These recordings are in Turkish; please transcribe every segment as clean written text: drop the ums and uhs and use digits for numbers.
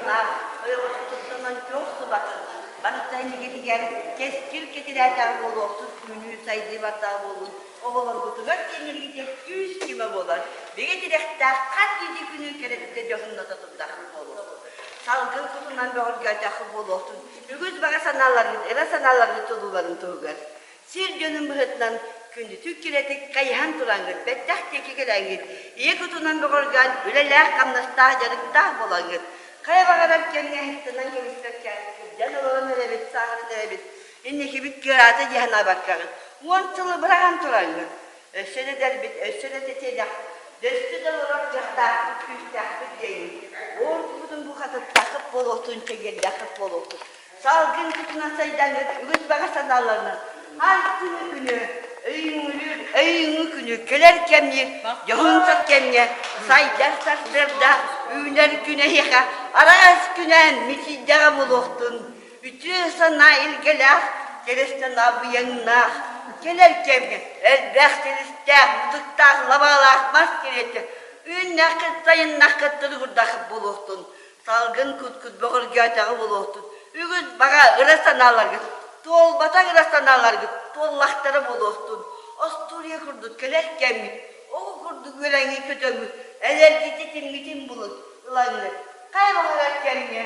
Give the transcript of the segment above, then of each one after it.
na tuttunan çok su bakın. Bana sayını getiren kestir ketirer oldu. Günü saydı bata oldu. Oğlan kutular kendini gidecek 100 kime bolar. Bir getirekte kaç yedi günü kerette canında tutup olur. Salgın kutundan bir orgacakı olur. Ügüz bana sanallar git, era sanallar git oluların tuğgar. Sir canım bıhıtlan kündü Türkiye'de kayhan turan git, bettak teki gelen git. İyi kutundan bir organ, üleler kamnastah jarıktah bolan git. Kaya bakarak kendine hıhtından geliştir kendisi. Can olalım öyle bit, sağırın öyle bit. İndeki bir kıratı cihana bakarın. Montılı bırakan turan git. Össede der bit, össede teteydak. Döstü de olarak yaktak, küstak, değil. Orkudun bu kadar takıp bol otun çeker, yakıp bol otun. Salgın kutuna saydan git, ügüz baka sanallarına. Altını günü, öğünü günü, köler kemni, yahın sak kemni, saylar sarsırda, üğünler güne yaka, arağız günen, misidyağa buluktun. Bütün sana ilgelah, gelesine nabu yanına, keler kemni, elbək selistək, tuttaq, labalaq, maskeleti, üğün nakıt sayın nakıttırı kurdakıp buluktun. Salgın kut boğur göytağı buluktun. Ügüz bağa ırasanalar git. Tol batak rastanalar git, tol lahtara buluktun. Asturiya kurduk, kelek kemik, oğu kurduk ölengi kötümü, eler gitin bulut, ılanlı. Kaybolarak kemiğe,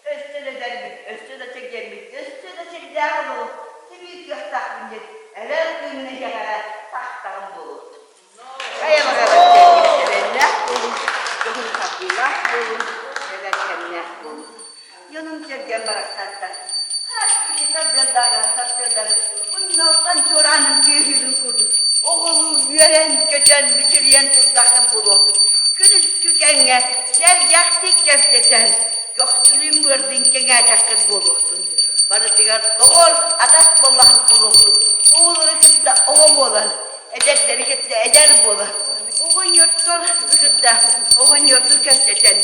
östede derbit, östede çekemik, östede çekdağın bulut, tebük yastak bindir, eler gününe yakara, tahtağın bulut. Kaybolarak kemiğe, sevenler bulun, yoğun kapıyla bulun, eler kemiğe bulun. Yanım çergen barak tatlar. Bunun alttan çoranın keyfini kurduk. Oğlu yüren, köten, biçiriyen tutlakın buldu. Kırız kükenge, sergahtik kefteten. Yoksülün vırdın kenge çakır bulurdun. Bana diğer doğur, adas bollahın bulurdun. Oğulları kıtta oğul olan, ederleri kıtta eder bolar. Oğun yurtlar kıtta, oğun yurtu kefteten.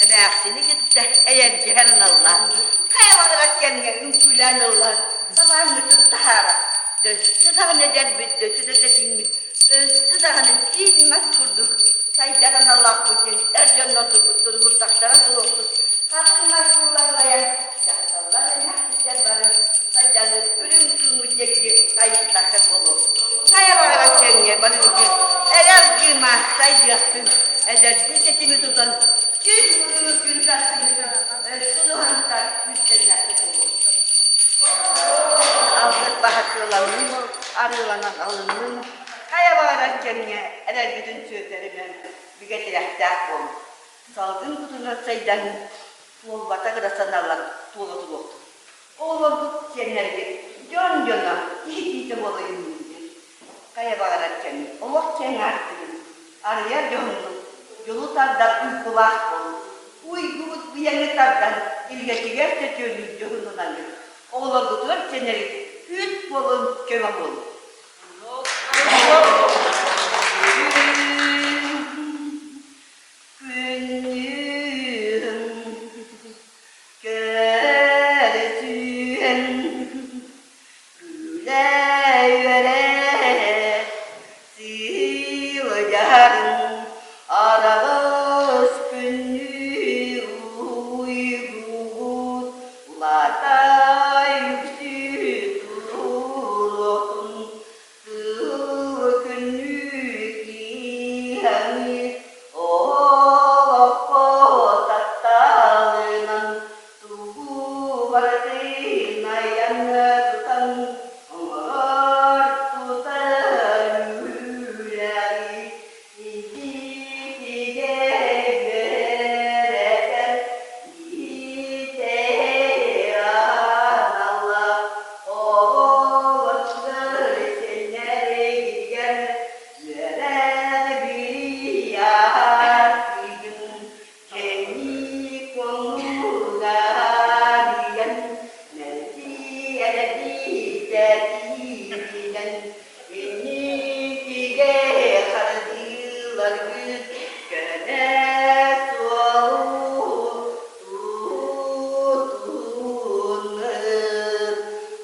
Ama aksini kıtta, eğer cihanın Allah. Kayavarak kendine ünkülen Allah, salan bütün tahara. Döstü dağını derbit, döstü de dinmit. Döstü dağını dinmez kurduk. Saydaran Allah koysun, ercanlar durdur, hurdaklara bulursun. Kadınlar kullanlayan, yaksallar yaklıklar varın. Saydalı ölüm kılmış yekki, sayıp takır bulur. Kayavarak kendine, bana bakın, eğer kıyma, saydayaksın, edersin setimi tutan. Yüz vurulur gülüzarsınızın, suluhanlar müstenlersiz olur. Aldık bahasılanın, arılanan alının, kaya bağıran kendine, eğer bütün sözlerinden bir getirehtak olur. Salgın kutuna saydan, tuğul batak rasanarlar, tuğul otu oldu. Oğlan tut kendileri, cana, hiç olayım dedi. Kaya bağıran kendine, Allah kendi arttırın, arıya canlı. Yolu tardan uykulak olur. Uykuluk bir yanı tardan ilgetiger seçiyoruz yolundan gör. Oğlan tutuyor seneri. Üç bolun kömem olur.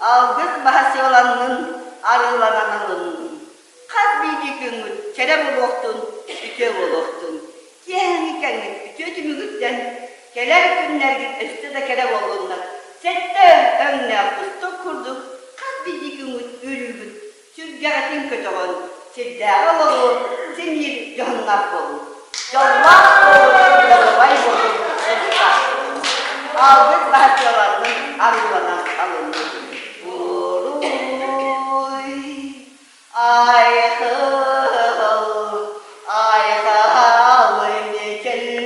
Algız bahsi olanın, arılananın. Kaz bir çere buluktun, üte buluktun. Yani kendin, üte tümügütten, Keler günler üstü de kere olduğunlar. Sette önüne fıstık kurduk. Kas bir ümit ürülgün. Sürgetin kötü olun. Siddâ olur. Sinir canlak olur. Canlak olur. Yalvay olur. Aldık bahçelerinin arılanan alınır. Vuruy. Ay hıl. Ay hıl. Nekel.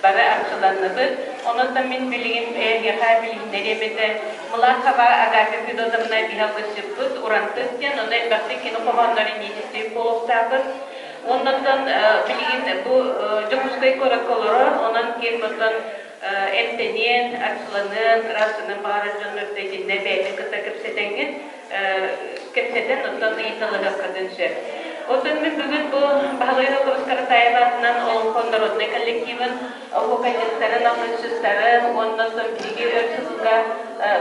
Bara arçılanıdır. Onu da min bilgin yaka bilginlerimize mılar kaba agafe pidodamına bir halkışıpız, orantızken onu elbette ki nukumanların yetiştiği koloktadır. Ondan bilgin bu Jokuskay korakolları onun girmeden elteniyen, arçılanın, rasının bağırıcının örtecinde beyni kısa kıpsedengin kıpseden ondan iyitalığa kadınşı. Otan min bugün bu Bahalı'yla Kılıçkaratay adından olan Kondorotnay kollektivin avukatçıların, avukatçıların, ondan sonra bilgi örtüsüzga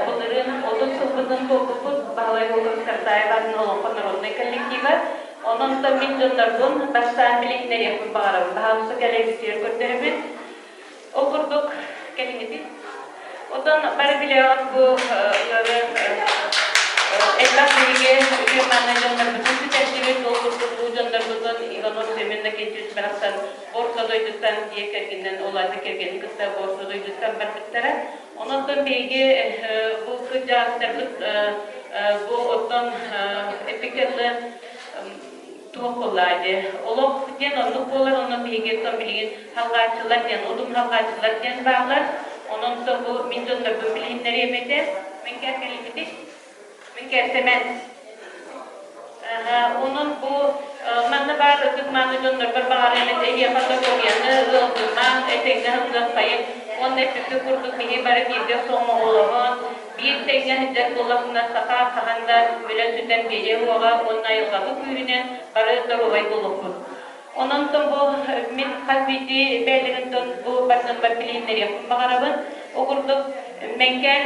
bunların otun sılbından topuput Bahalı'yla Kılıçkaratay adından olan Kondorotnay kollektivi. Onun da min döndürdün, baştan bilinler yapın bağırın. Bahalısı gelebitiyor götürübüt. Okurduk, geliniz. Otan bari biliyoruz bu evlat bilgi firmanın bütün tercihleri doldurduk. Bu jandarmadan İvanor Semen'de geçiş bıraksan, borsa doyduktan diye kerginden olayda kergeni kısa borsa doyduktan barbitlere. Ondan bilgi bu kıcağızlarlık bu otan epikerli tuhaf olaydı. Oluk diyen onluk bolar, onun bilgi son bilgin halkaçılar diyen, odum halkaçılar diyen bağlar. Onun da bu milyonlar bilimleri yemedi. Ben kerkelimedi. Ben kersemen. Onun bu manna bağırdık, manna döndür bir bağırıyla evi yapanda koruyanı, ıldırman, etekli hızlı sayıp, onun etüktü kurduk, bihi barı birde soğuma oğluğun, bir tekne hüccet dolasında saka kahanda, ölen sütten gece huağa, onun ayılgabı kuyruğundan barı da rovay dolukur. Onun da bu min hasbiti belirindon bu basın bar bilimleri yapın bağırabın, okurduk, menkel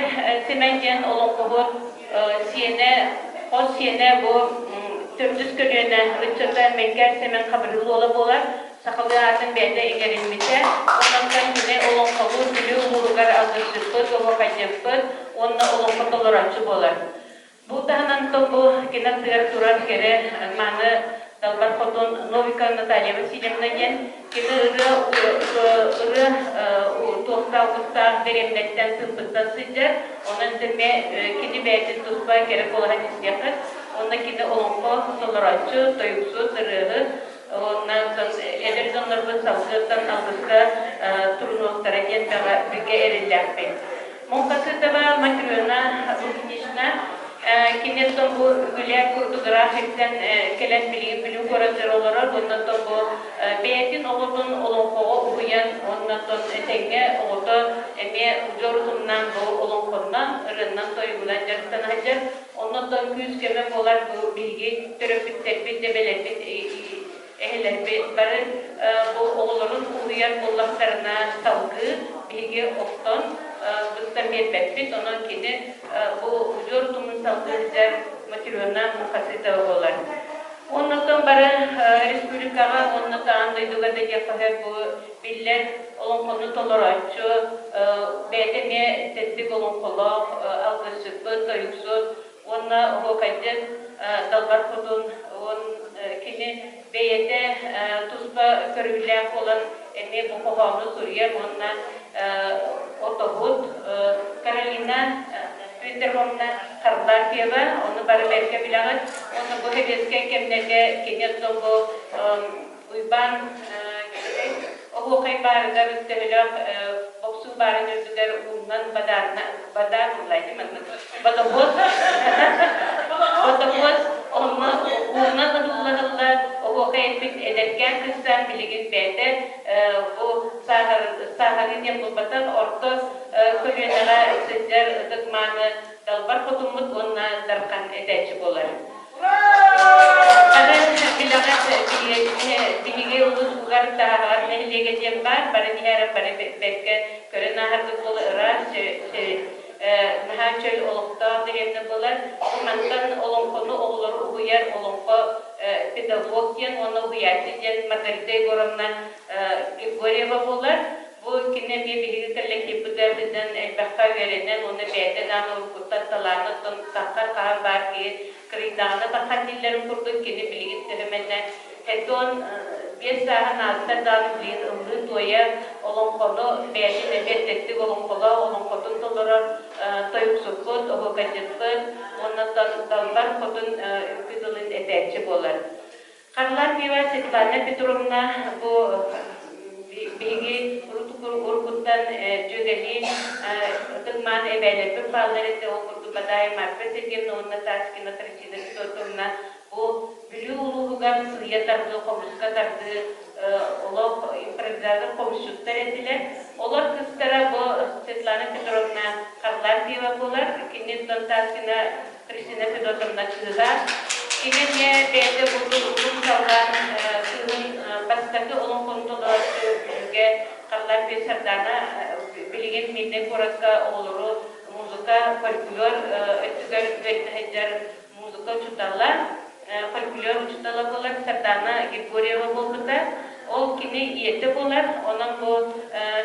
semenken olun kuhur, siyene bu Türdüz körüğüne Richard'dan menker semen kabırlı ola bolar, sakalı atın bende engerilmese, ondan yine olun kabul bülü umurugar aldırışıpız, oha kacıpız, onunla olun fotoğrafçı bolar. Bu dahanan da bu genel direktörler kere manı dalbar foton Novika Natalya'nın sinemden yen, kede ırı tohta usta verimletten tılpıktan sıcak, onun deme kedi belki tutma gerek olan istiyakız. Ondakinde olumlu fotoğrafçı, doyuksuz, tırığı, ondan sonra Edersonlar'ın savcılıktan aldıkta turnuvaklara gelmeye birge erillerdi. Munkası da var makrona bu gidişine, kineton bu güler kurdu grafikten gelen bilim koratör olarak ondan sonra bu beyetin oğlunun olumlu uyan ondan sonra tekne oğlu eme ucurumdan bu olumludan ırından doyulan jarıktan hacer. Ondan da yüz keme bolar bu bilgi töröpüt tepit debelepit ehlerpit barın bu oğulların uyar bollaklarına salgı bilgi oktan bıktan yetbepit onun kini bu jortumun salgılar materyalına muhasita bolar. Ondan da barın Respublikaga ondan da andaydıga da yapahar bu biller olan konu tolerançı bedene tetlik olan kolak algısıpı doyuksuz Ona hokaycın dalbar kutun on kini beyete tuzba körülen olan ene bu kohamlı Suriye onunla otobut Karolina Twitter'ımda karlar diye var onu bari belki bilen onu bu hedeske kemnege kini bu uyban o hokay bari da müstehilak Boksu bari nüzüler undan badar ulaydı mı? Badabot onunla hızlı o kayıtlık ederken kısmen bilgin beyde bu sahanın yapılmadan orta köyünlere sıcak tımmanı dalbar kotumut onna darkan edeci bolar. Ada bilangat bilige ulus ugar taharat nehlege jembar bari dihara bari bekke körena hardı bolu ras nahaçöl olukta direnli bolar. Mantan olonkonu oğulları uyar olonko pedagogyan onu uyardı jen materite goramna goreva bolar. Bu kine bir kelleki buderden elbakka verenen onu beyden urkutta talanı takkar kahar var ki kridana takkan dillerin kurduk kine bilgit hemen hedon bir saha nazardan bilin umru toya olon kono beyden ebettetti olon kola olon kotun tolara toyuk sokot o kaçıttın ondan dalbar kotun küdülün etekçi bolar. Karlar piva Svetlana Petrovna bu bilgi urkuttan cügeli tılman ebeler bir palları de okurdu baday marfet edin onunla taskına karışıda tutumna bu bilü uluğugan sığıya tardı komuska tardı olak improvizatör komşutlar ediler. Olar kızlara bu Svetlana Petrovna karlar piva bolar kinitten taskına Kristina Fedotovna çığılar. Kine bende bulduğum çalgan sığın bastaki onun konuları karlar bir serdana bilgin milli korakka oğuluru muzika folklor ötüger ötüger muzika çutallar folklor çutala bolar serdana Grigorieva bolduta o kini iyete bolar onun bu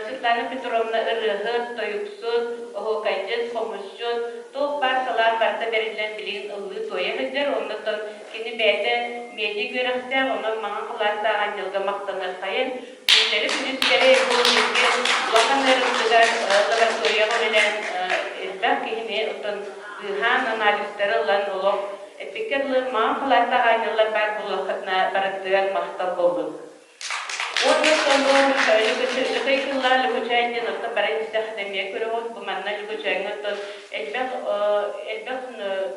Svetlana Petrovna ırıhır toyuksuz o kaycız komuşçuz to parçalar parça verilen bilgin ıllı toya hıdır ondan kini beyde medya görüntüler onun mağazalarda anılga maktanır kayın Bunları pürüzleri bu bilgi vakanlarımızdan laboratoriya verilen belki yine otun gühan analistleri olan olup fikirli mağazalarda aynılar var bu vakitna barattıran mahtab oldu. Onun sonu lükuçaylar lükuçayın otun barayın istihademiye göre bu manna lükuçayın otun elbet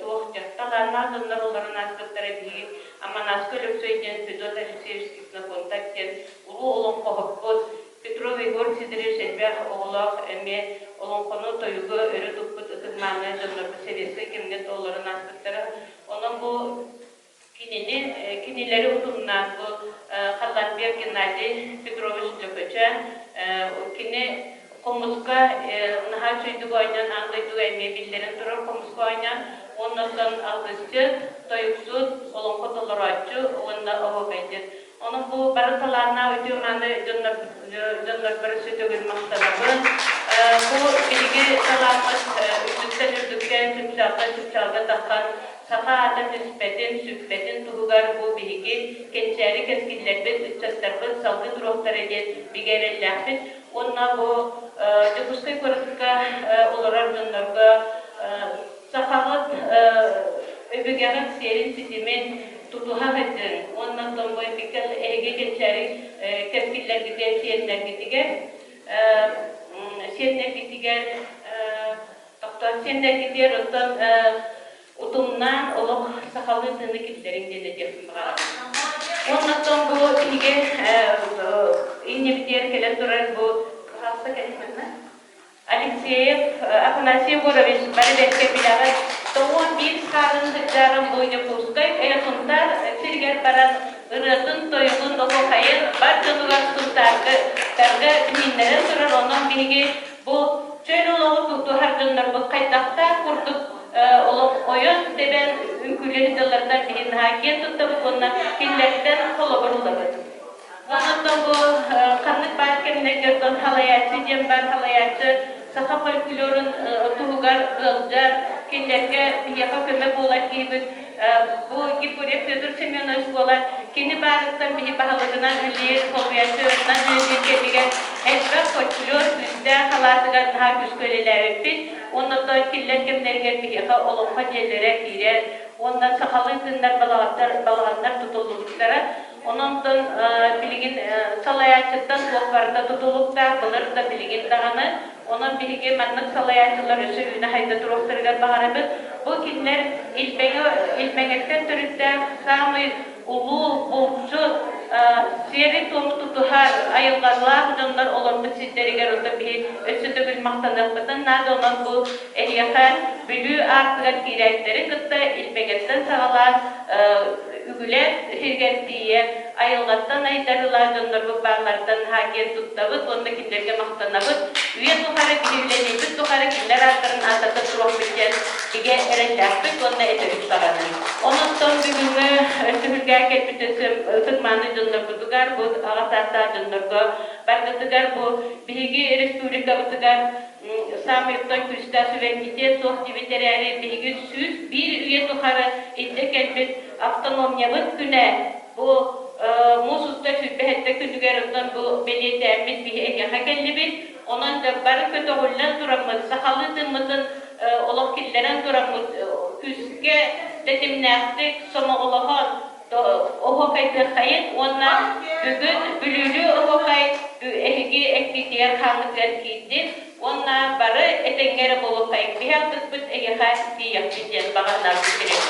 tuğuk jattalarına adımlar onların askıtları bilgi ama naskı lüksüyden Fedot Alexeyevskisine kontak eden ulu olun kohokot Petrov Igor Sidorevich elbet oğulak eme olun konu toyugu örü tutkut ıtıkmanı dönürlü seviyesi kimdet onların askıtları onun bu kinileri utundan bu Kallatbiyev Gennady Petrovich Lükoça kini komuska naha çöydük oynan anlaydığı eme billerin durur komuska oynan ondan algıçı toyuksuz olun kotoları açı onda oğu beydir. Onun bu baratalarına ödüyormanı dönür birisi dögülmektedir. Bu bilgi salamız üstüsten ürdükten Türkçalga takkan safa atan süsbetin tuğugar bu bilgi kençeri keskillerbet üsteslerbet salgın ruhtar eden bigerellahbet. Onna bu Dıkuskay korukka olarak dönürga Sakalat öbügeğin serin sistemin tutuha edin. Ondan sonra bu fikir ege geçeri tepkiler gider, siyenler gidiger, doktor siyenler gider, ondan utumdan olup sakalı tını kitlerin deneyeceksin bakalım. Ondan sonra bu ege ince bir diğer kelen durar bu hasta kelimesine. Alexeyev, Afanasyev Gorovich, bari belki bilagat, doğun bir karın hıccarın boyunca kuskayıp, eyatunlar sirger paran ırıtın toyuğun oku kayır, barcanular suntargı, targı bininlere durar ondan bilgi bu şöyle olup tuttu harcınlar bu kaytakta kurduk olup oyun deben ünküleri dıllardan birin hakiyen tuttu bu konuda killerden kolaboruladı. Ondan bu kanlık barkemine gördüğün halayatçı, cembar halayatçı, saha folklorun tuğugar, gılcar, killerge yaka köme bolar gibi bu Gipurya Fyodor Semyonovich bolar, kini barıktan bihi bahalıgınan üliyet, koluyatçılarından üliyet kedigen, esra folklor, üstte halatıgan daha güçköleler öpün, ondan da killer kemlerger bihi yaka olumma cellere girer, ondan sakalın tınlar balağanlar tutululuklara, ondan bilgin salayatçıdan tuğuklarda tutuluklar, bunlar da bilgin dağını, onun bilgi manlık salayatçılar üsü hayda turuqtırgar bağırıbız. Bu killer ilmeğetten türütte samı ulu, bulçu, Seri tomu tutuhar ayılgarlar jonlar olumlu sizleriger ota bir ösütügül maqtanıqbıtın nada olan bu ehiyaka bülü artıgan kirekleri kıtta ilbegetten sağalar ügüler hirgettiye ayılgattan aydarılar jonlar bu bağlardan haken tuttabıt onda kimlerge maqtanabıt üye tuharı bilivlenibit tuharı kimler artarın atatı turuq bitken ige erenlerpit onda eterik sağanın. Onun son bugünü ösühülger ketbitesi tutmanı jonlar budugar bu ağatarta jonlarga bargıtıgar bu bihigi respublika budugar Samyuktan Küsta Süvekite Soh Civiterleri Bihigi Süs bir üye tuharı idde kelbit avtonomiyabıt güne bu Musus'ta sübbehette kündügerikten bu beliyete emmet bir ehyaha kellibit onun da barı kötü hullan duramız sahalı zımmıtın olak killeren duramız küske detimnektik soma olağan oho kaydı kayıt onlar bugün bülülü oho kayıt ehgi ektiğer kanıtlar kiydi onlar barı etengere bolu kayıt bir hafta bit ehyaha bir yapacağız bağlar bitirelim.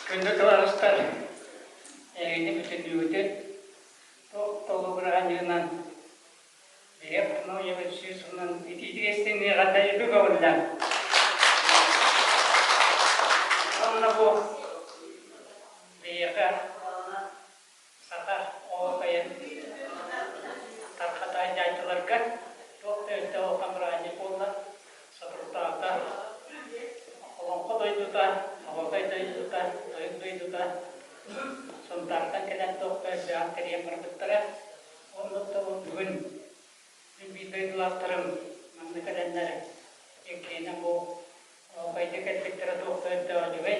Untuk kelastar, ini bisa diwujud. Tolong beranjunan. Dia penuh ya bersih sunan. Itu istimewa kata itu kawan. Karena bu, dia kan, saka oh kayak terkata aja keluarga. Dokter tahu kameranya pula seperti apa. Kalau kau itu kan. Awalnya itu kan, sebentar kan kita tuh kerja kerja berbetul untuk tahun dun, lebih dari 2 tahun, mana kadang ada, ikhlas nabo, awalnya kita kerja tuh kerja juga,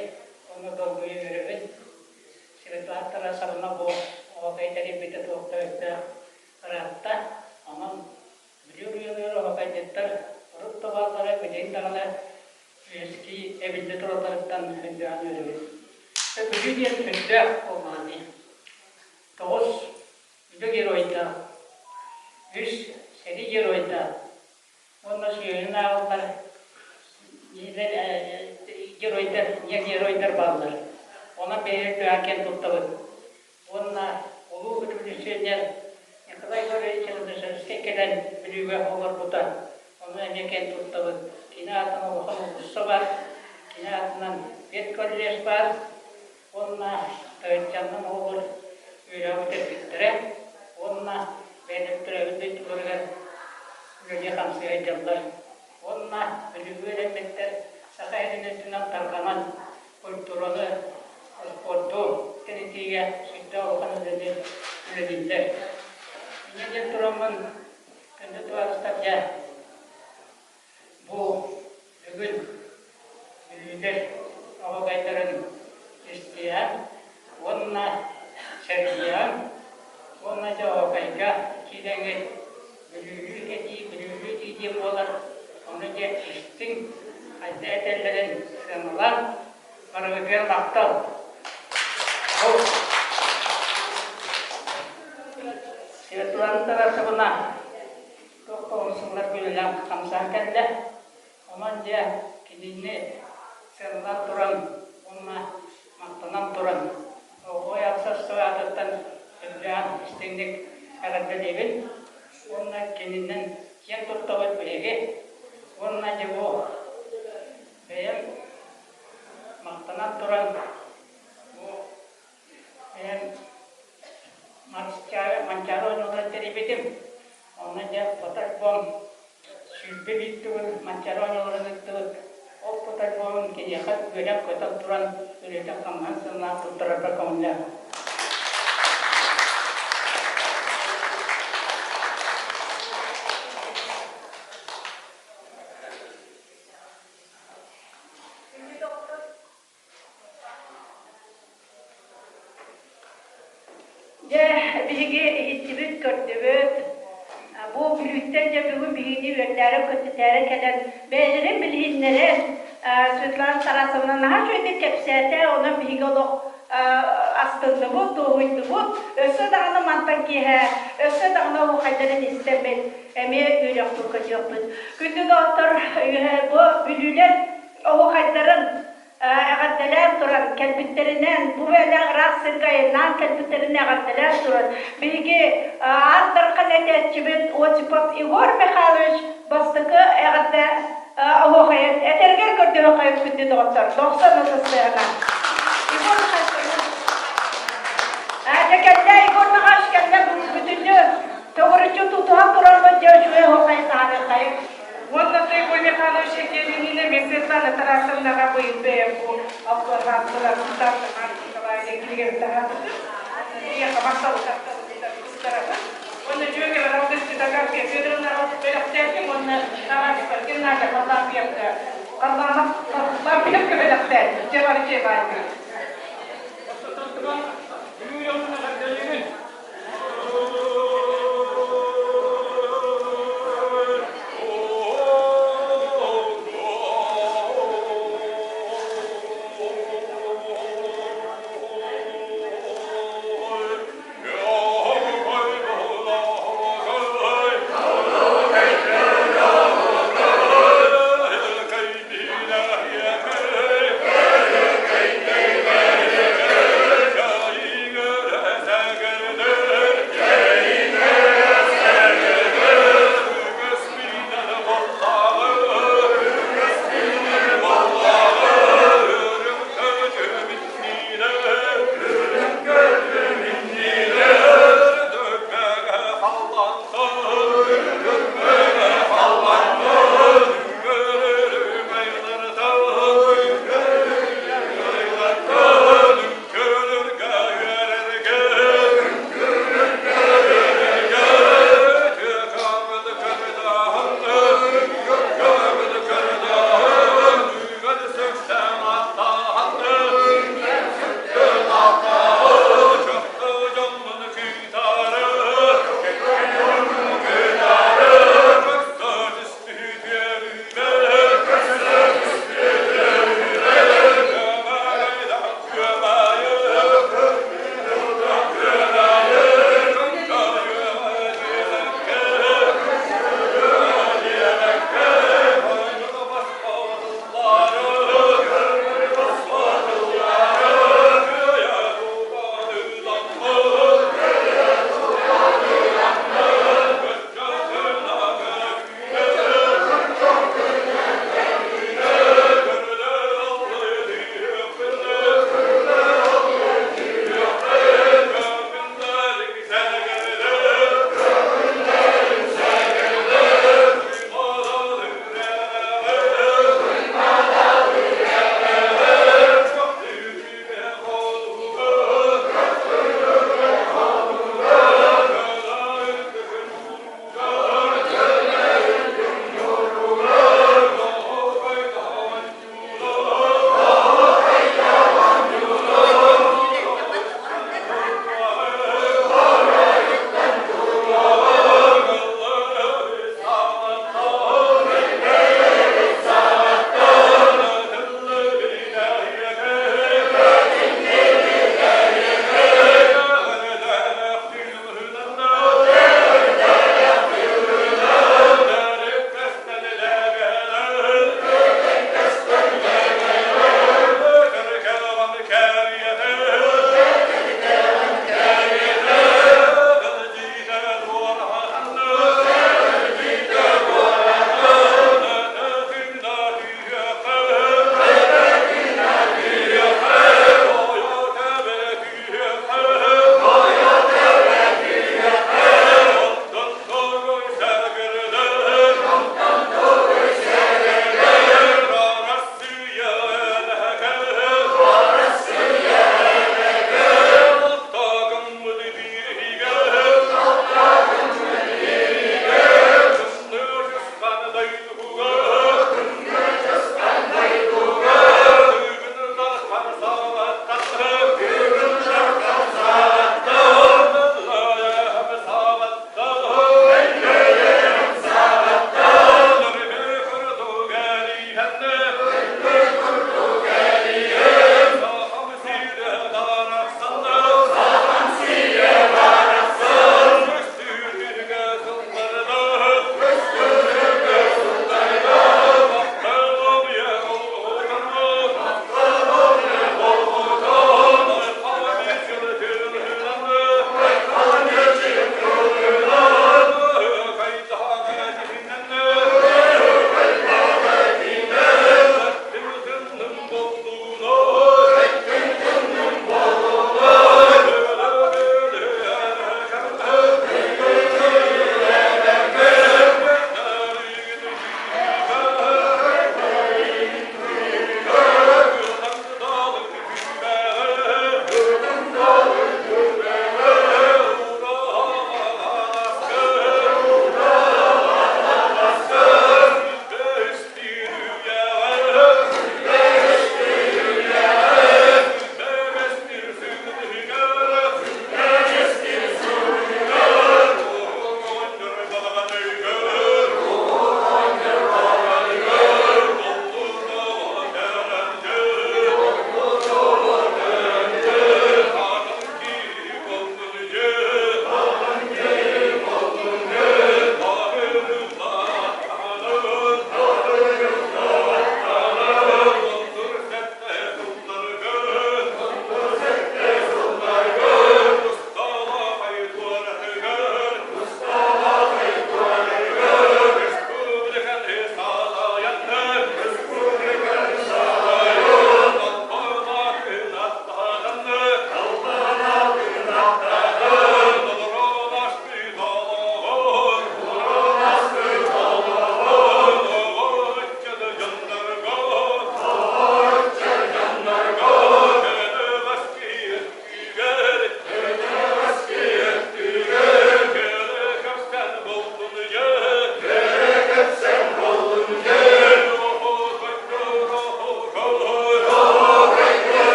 untuk tahun ini, sebentar terasa nabo, awalnya jadi kita tuh kerja rata, aman, beliau awalnya ter, urut tuh awalnya berjalan tangan. Eski evinde tortarıktan hündâ nörüvü. Ve bugün yer hündâ olmanı. Toğuz, müdü geroyda. Üç, seri geroyda. Ondan sonra ağlar. Geroyda, ya geroyda bağlar. Ona beri kıyaken tuttağı. Ona olu bütünleşenler. Ne kadar göre içerisinde sekelen bülüğe olur bu da. Ona emekken tuttağı. Kinatan orang sabar, kinatan betkolles bar, onna terjangan over, udah terbitre, onna bener terbitre keluarga, udah kamsi jamlar, onna beli better, sekarang ini tunang terkaman, kulturnya, foto, tenitiga, sudah orang jadi lebih. Ini dia turaman, tentu harus saja. Bu bugün lider avukatların isteyen, onunla seriyan, onunla avukatga kidenget bülülü diyeceğim olan, onu istin adetlerin sınırlar, karıgıgır maktal. Sivetulan tarafına, doktor sınırlar bölülen kamsarken de, aman dia kini serta turun, ona makanan turun. Oh ya sesuatu kerjaan istindik kerja dewin, ona kini yang tertawat bege, ona jauh, yang makanan turun, yang mancaro nukar teribitim, ona dia potak bom. Begitu mancaranya orang itu, oh putar bawang kini akan beda kota turun beda kaman sama putar berkawannya. Ya, bigi istibit kötübüt. Bu büyükten bugün birini gönderip kötütere kadar belirli bilhinleri Svetlana Tarasovna naha şöyle tepsiyete onun bigi olup astıldı bu, doğuydu bu. Öse dağını mantan kihe, öse dağını o kadarın istemet, emeğe yürüyüktür kötüyüktür. Günde doktor bu bülüler o kadarın ağardılar duran kelbitlerinden bu böyle ırak sırgayından kelbitlerine ağardılar duran. Bilgi ardırkan edetçibin Osipov Igor Mikhailovich bastıkı ağardı oğayet. Eterger gördü oğayet gündü doktor. 90 otoslarına. Igor Mikhailovich. Tekelde Igor Mikhailovich kelle bütünlü doğrucu tutuğa duran bu cevşüye oğayet harikayım. Onda te koy mekano şekerini ne mesela tarafından bu ibe bu Afgan tutar kan kavayla tarafı. Ya kabakta utar. Onda diyor ki ben orada size kadar yapıyorum da böyle onda tamam yaparken nerede falan yaptı. Allah'ım ben bir kere yaptım. Cevabı cevabı. Hey,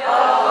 Oh,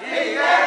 Bizler